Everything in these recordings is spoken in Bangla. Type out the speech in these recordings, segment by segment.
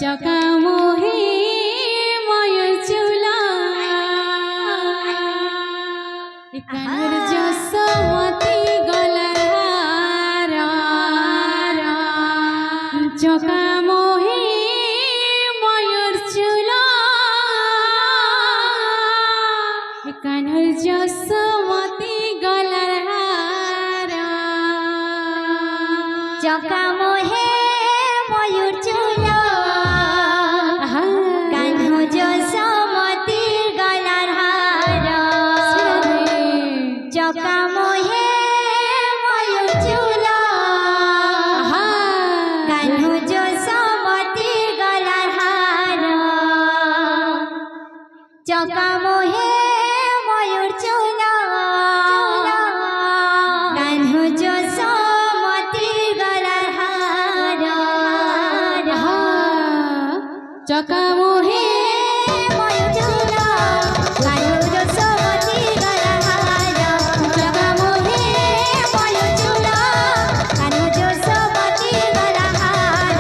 চকা মোহে ময়ূর চুলা কানের যশোমতি গলার চকা মোহে ময়ূর চুলা কানের যশোমতি গলার চকা মোহে ময়ূর চুলা কানহ যশোমতির গলার হার চকা মোহে ময়ূর চুলা কানহ যশোমতির গলার হার চকা মোহে ময়ূর চুলা কানহ যশোমতির গলার হার চকা মোহে ময়ূর চুলা কানহ যশোমতির গলার হার চকা মোহে ময়ূর চুলা কানহ যশোমতির গলার হার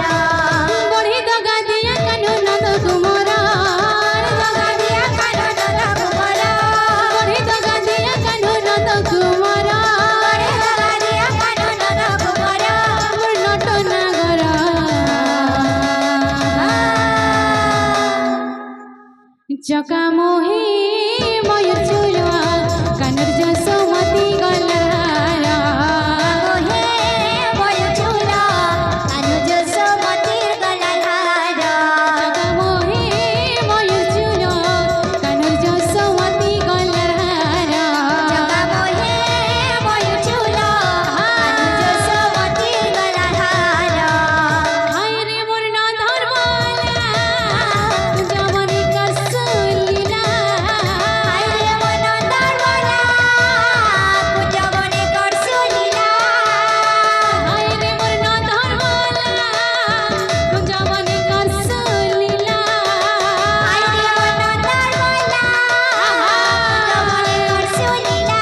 বড়ি দগা দিয়া কানু নন্দ কুমারা দগা দিয়া কানহ নন্দ কুমারা বড়ি দগা দিয়া কানু নন্দ কুমারা বড়ে দগা দিয়া কানহ নন্দ কুমারা মোর নট নাগরা চকা মোহে ময়ূর চুলা কানের যশোমতি গলার মোহে ময়ূর চুলা কানহ যশোমতির গলার হার চকা মোহে ময়ূর চুলা কানের যশোমতি গলার চকা মোহে ময়ূর চুলা কানহ যশোমতির গলার হার হায় রে মোর না ধরবালা জবনি কসুলিলা হায় রে মন দরবালা কুজবনে করসুলিলা হায় রে মোর না ধরবালা জবনি কসুলিলা হায় রে মন দরবালা কুজবনে করসুলিলা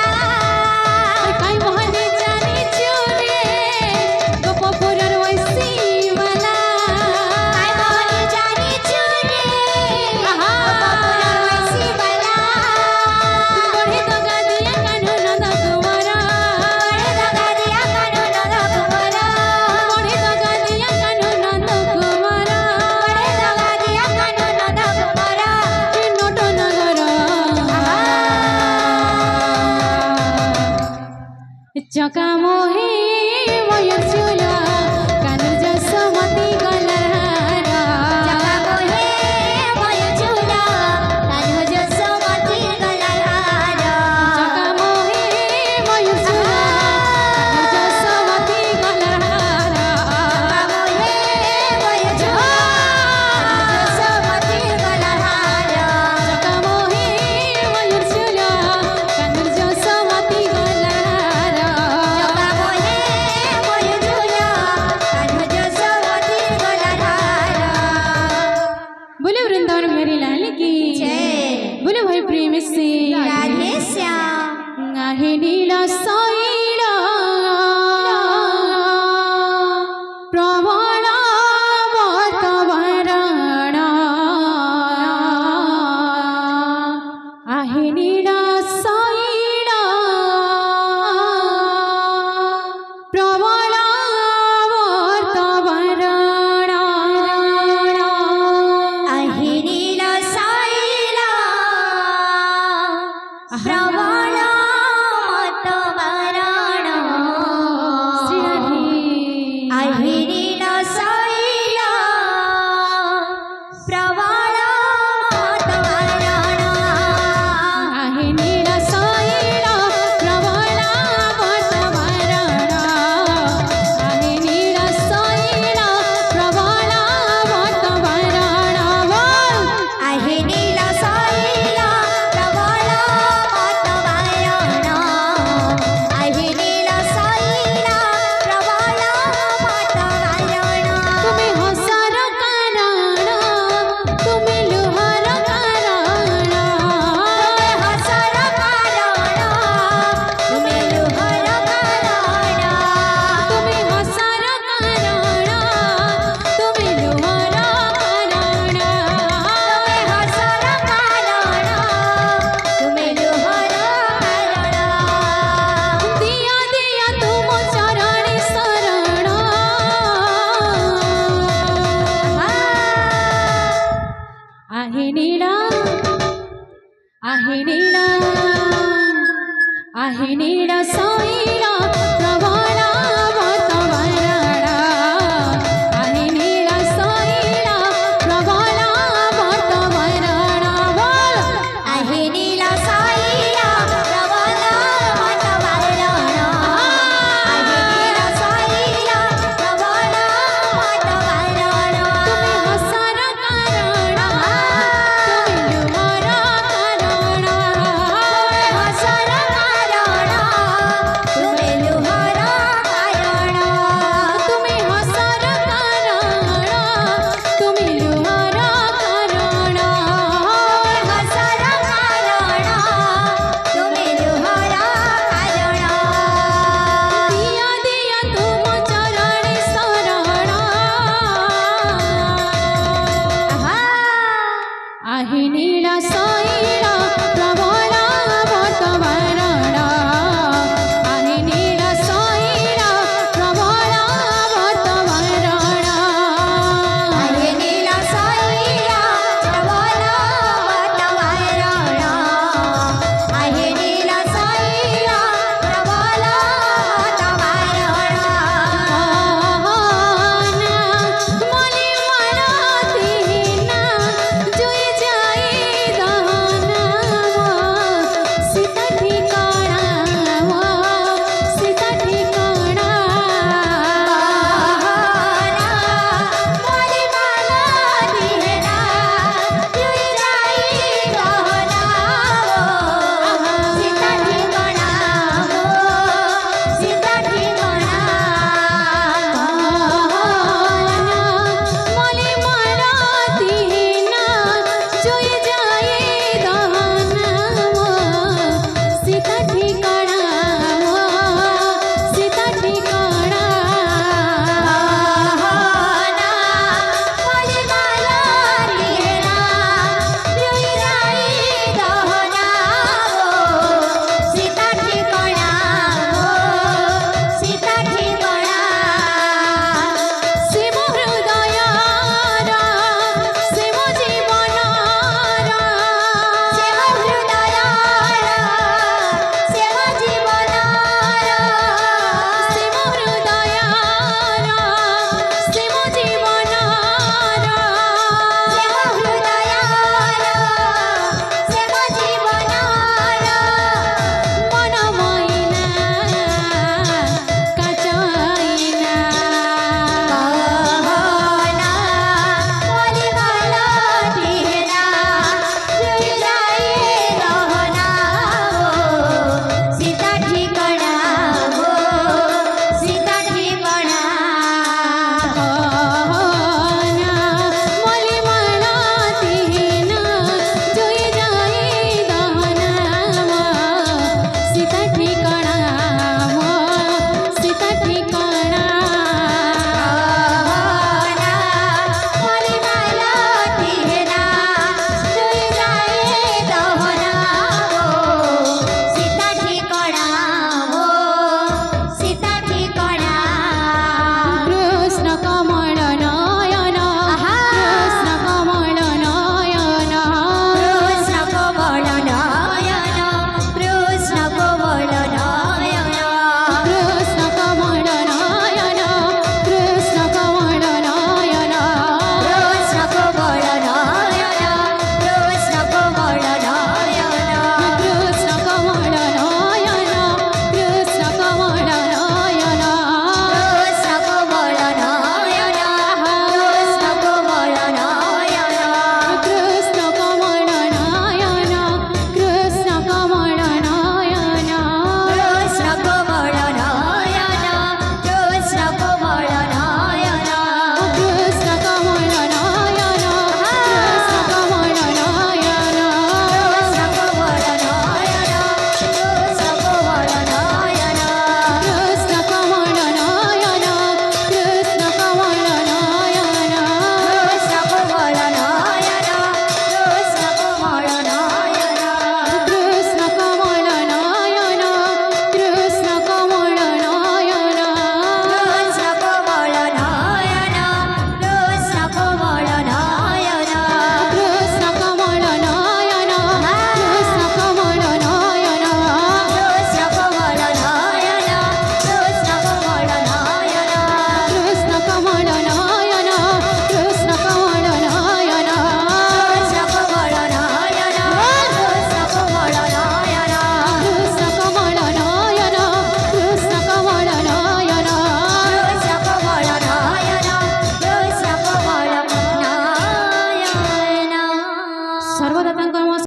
কাই মহনে জানি চুরে গোপপুরের ওইসিওয়ালা হায় মোহনে জানি চুরে গোপপুরের ওইসিওয়ালা বড়ি দগা দিয়া কানু নন্দ কুমারা বড়ে দগা দিয়া কানহ নন্দ কুমারা বড়ি দগা দিয়া কানু নন্দ কুমারা বড়ে দগা দিয়া কানহ নন্দ কুমারা নট নগর চকা মোহে